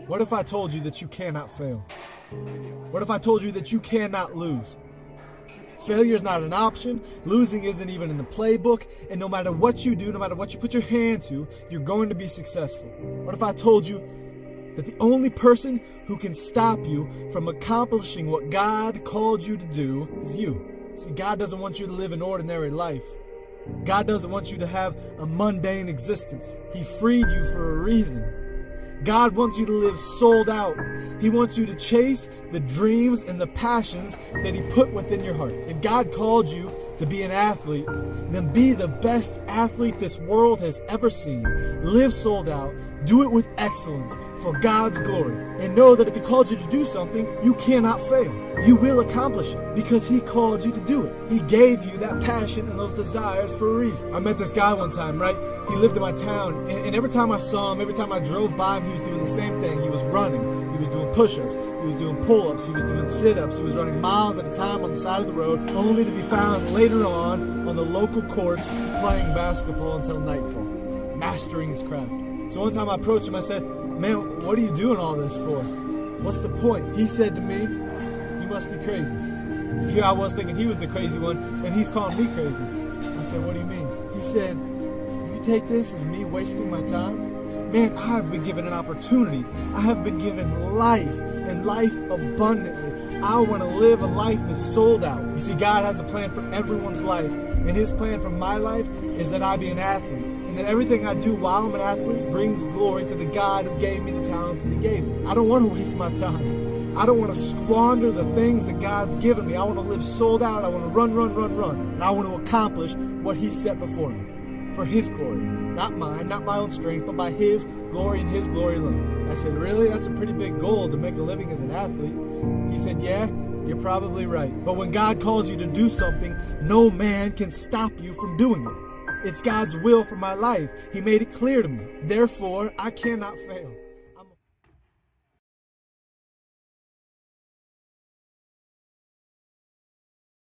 What if I told you that you cannot fail? What if I told you that you cannot lose? Failure is not an option, losing isn't even in the playbook, and no matter what you do, no matter what you put your hand to, you're going to be successful. What if I told you that the only person who can stop you from accomplishing what God called you to do is you? See, God doesn't want you to live an ordinary life. God doesn't want you to have a mundane existence. He freed you for a reason. God wants you to live sold out. He wants you to chase the dreams and the passions that He put within your heart. If God called you to be an athlete, then be the best athlete this world has ever seen. Live sold out. Do it with excellence for God's glory. And know that if He called you to do something, you cannot fail. You will accomplish it because He called you to do it. He gave you that passion and those desires for a reason. I met this guy one time, right? He lived in my town, and every time I saw him, every time I drove by him, he was doing the same thing. He was running. He was doing push-ups. He was doing pull-ups. He was doing sit-ups. He was running miles at a time on the side of the road, only to be found later on the local courts playing basketball until nightfall, mastering his craft. So one time I approached him, I said, "Man, what are you doing all this for? What's the point?" He said to me, "You must be crazy." Here I was thinking he was the crazy one, and he's calling me crazy. I said, "What do you mean?" He said, "You take this as me wasting my time? Man, I have been given an opportunity. I have been given life, and life abundantly. I want to live a life that's sold out." You see, God has a plan for everyone's life, and His plan for my life is that I be an athlete, and that everything I do while I'm an athlete brings glory to the God who gave me the talents that He gave me. I don't want to waste my time. I don't want to squander the things that God's given me. I want to live sold out. I want to run. And I want to accomplish what He set before me for His glory. Not mine, not my own strength, but by His glory and His glory alone. I said, "Really? That's a pretty big goal to make a living as an athlete." He said, "Yeah, you're probably right. But when God calls you to do something, no man can stop you from doing it. It's God's will for my life. He made it clear to me. Therefore, I cannot fail."